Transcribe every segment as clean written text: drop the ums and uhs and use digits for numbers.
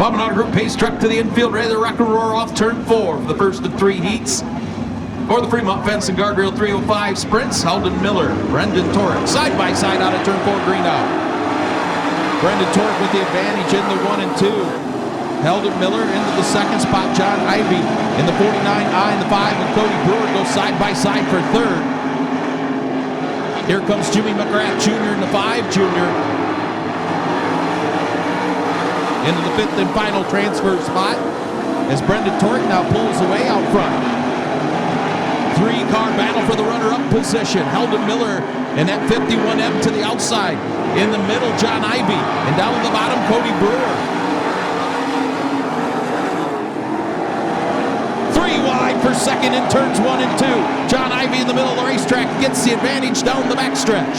Bombing on a group pace truck to the infield, ready to rock and roar off turn 4 for the first of 3 heats. For the Fremont Fence and Guardrail 305 sprints, Heldon Miller, Brendan Torek, side by side out of turn 4, green out. Brendan Torek with the advantage in the 1 and 2. Heldon Miller into the second spot, John Ivy in the 49I and the 5, and Cody Brewer goes side by side for third. Here comes Jimmy McGrath Jr. in the 5, Jr. into the 5th and final transfer spot as Brendan Torek now pulls away out front. 3-car battle for the runner-up position. Heldon Miller and that 51M to the outside. In the middle, John Ivy. And down at the bottom, Cody Brewer. 3 wide for second in turns 1 and 2. John Ivy in the middle of the racetrack gets the advantage down the backstretch.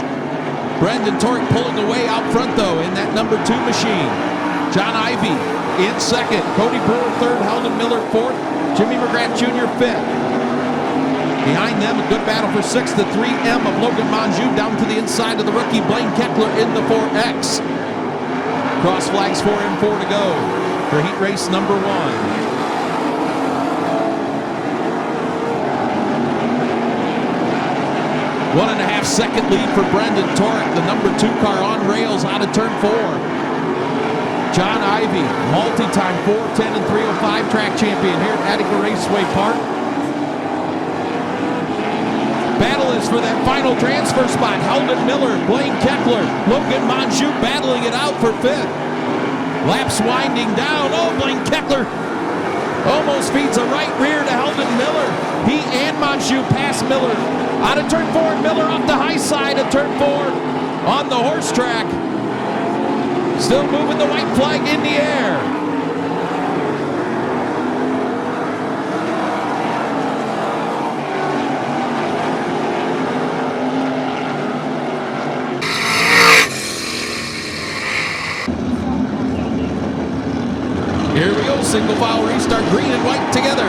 Brendan Torek pulling away out front, though, in that number 2 machine. John Ivy in second. Cody Brewer third. Heldon Miller fourth. Jimmy McGrath Jr. fifth. Behind them, a good battle for 6th, the 3M of Logan Monjou down to the inside of the rookie Blaine Keckler in the 4X. Cross flags 4 and 4 to go for heat race number 1. 1.5 second lead for Brendan Torek, the number 2 car on rails out of turn 4. John Ivy, multi-time 410 and 305 track champion here at Attica Raceway Park. Battle is for that final transfer spot. Heldon Miller, Blaine Keckler, Logan Monjou battling it out for 5th. Laps winding down. Oh, Blaine Keckler almost feeds a right rear to Heldon Miller. He and Monjou pass Miller. Out of turn 4, Miller off the high side of turn 4 on the horse track. Still moving the white flag in the air. Here we go, single file restart, green and white together.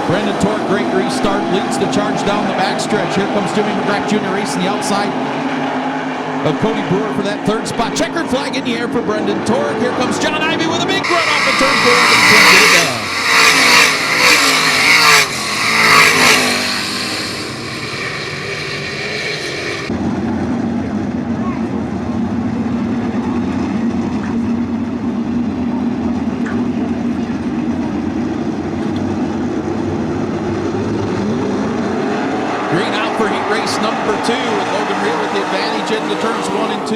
Brendan Torek, great restart, leads the charge down the backstretch. Here comes Jimmy McGrath Jr. racing the outside of Cody Brewer for that 3rd spot. Checkered flag in the air for Brendan Torek. Here comes John Ivy with a big run off of turn 4 and can't get it down. Race number 2, with Logan Real with the advantage into turns 1 and 2.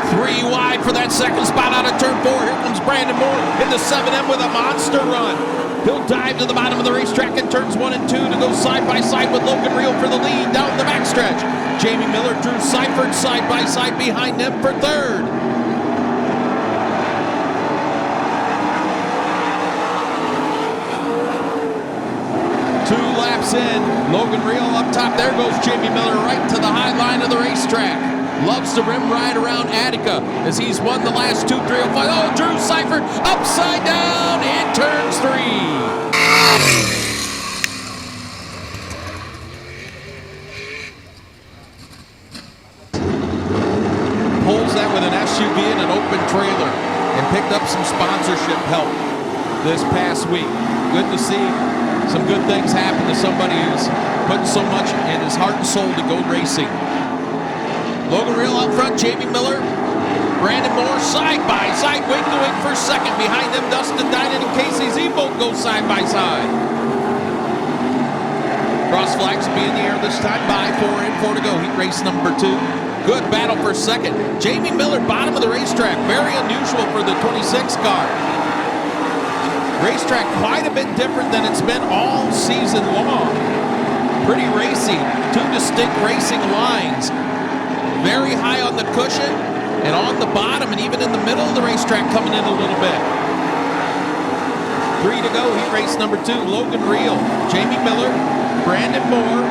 3 wide for that 2nd spot out of turn 4. Here comes Brandon Moore in the 7M with a monster run. He'll dive to the bottom of the racetrack in turns 1 and 2 to go side by side with Logan Real for the lead down the backstretch. Jamie Miller, Drew Seifert side by side behind them for 3rd. 2 laps in, Logan Real up top. There goes Jamie Miller right to the high line of the racetrack. Loves to rim ride around Attica as he's won the last 2 305. Oh, Drew Seifert upside down in turns 3. Pulls that with an SUV and an open trailer and picked up some sponsorship help this past week. Good to see some good things happen to somebody who's putting so much in his heart and soul to go racing. Logan Real out front, Jamie Miller, Brandon Moore side by side, wing to wing for 2nd. Behind them, Dustin Dinan and Casey Zebo go side by side. Cross flags will be in the air this time by 4 and 4 to go. Heat race number 2. Good battle for 2nd. Jamie Miller, bottom of the racetrack. Very unusual for the 26 car. Racetrack quite a bit different than it's been all season long. Pretty racy. 2 distinct racing lines. Very high on the cushion and on the bottom and even in the middle of the racetrack coming in a little bit. 3 to go, heat race number 2. Logan Real, Jamie Miller, Brandon Moore.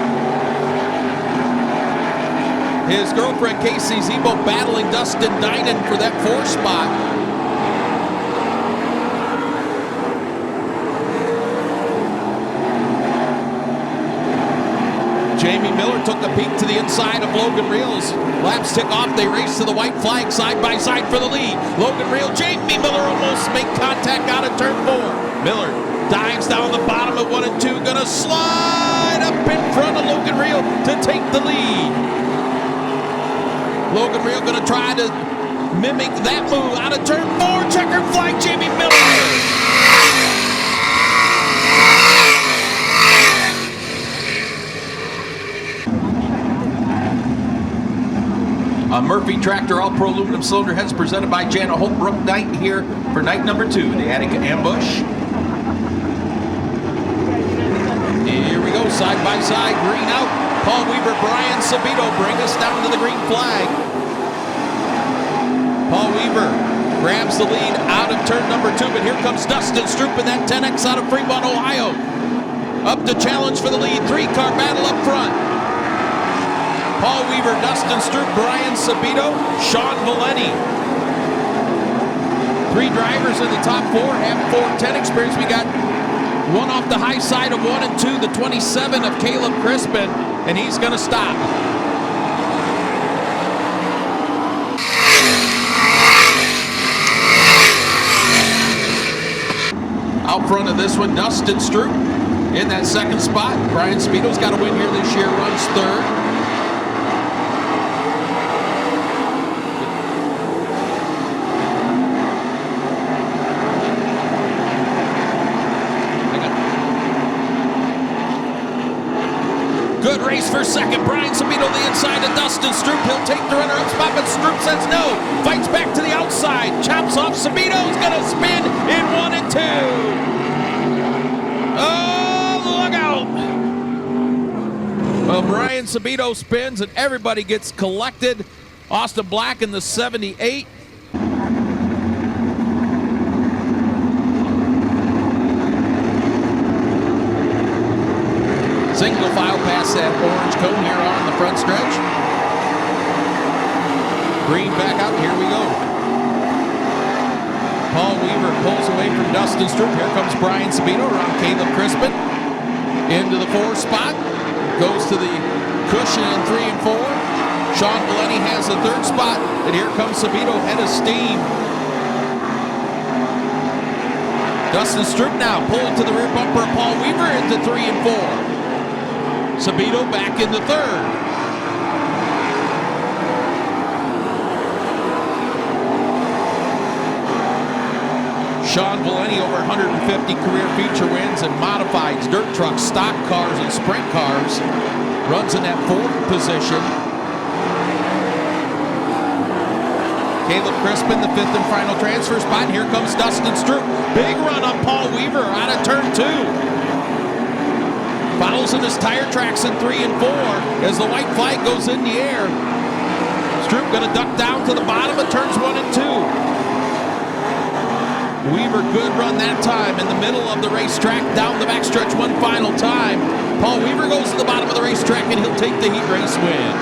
His girlfriend Casey Zebo battling Dustin Dinan for that 4th spot. Weaver took a peek to the inside of Logan Reel's. Laps tick off. They race to the white flag side by side for the lead. Logan Reel, Jamie Miller almost make contact out of turn 4. Miller dives down the bottom of 1 and 2. Gonna slide up in front of Logan Reel to take the lead. Logan Reel gonna try to mimic that move out of turn 4. Checkered flag, Jamie Miller. A Murphy Tractor All-Pro Aluminum Cylinder Heads presented by Jana Holbrook Night here for night number 2, the Attica Ambush. Here we go, side by side, green out. Paul Weaver, Brian Sabito bring us down to the green flag. Paul Weaver grabs the lead out of turn number 2, but here comes Dustin Stroop in that 10X out of Fremont, Ohio. Up to challenge for the lead, 3-car battle up front. Paul Weaver, Dustin Stroop, Brian Sabito, Sean Valenti. 3 drivers in the top 4 have 410 experience. We got one off the high side of 1 and 2, the 27 of Caleb Crispin, and he's going to stop. Out front of this one, Dustin Stroop in that 2nd spot. Brian Sabito's got a win here this year, runs 3rd. Good race for 2nd. Brian Sabito the inside of Dustin Stroop. He'll take the runner-up spot, but Stroop says no. Fights back to the outside. Chops off. Sabito's going to spin in 1 and 2. Oh, look out. Well, Brian Sabito spins and everybody gets collected. Austin Black in the 78. Single file past that orange cone here on the front stretch. Green back out. Here we go. Paul Weaver pulls away from Dustin Stroop. Here comes Brian Sabito around Caleb Crispin. Into the 4 spot. Goes to the cushion in 3 and 4. Sean Valenti has the 3rd spot. And here comes Sabito head of steam. Dustin Stroop now pulling to the rear bumper of Paul Weaver into 3 and 4. Sabito back in the 3rd. Sean Valenti over 150 career feature wins and modifieds, dirt trucks, stock cars, and sprint cars. Runs in that 4th position. Caleb Crispin, the 5th and final transfer spot. And here comes Dustin Stroop. Big run on Paul Weaver out of turn 2. Follows in his tire tracks in 3 and 4 as the white flag goes in the air. Stroop going to duck down to the bottom of turns 1 and 2. Weaver, good run that time in the middle of the racetrack, down the backstretch one final time. Paul Weaver goes to the bottom of the racetrack and he'll take the heat race win.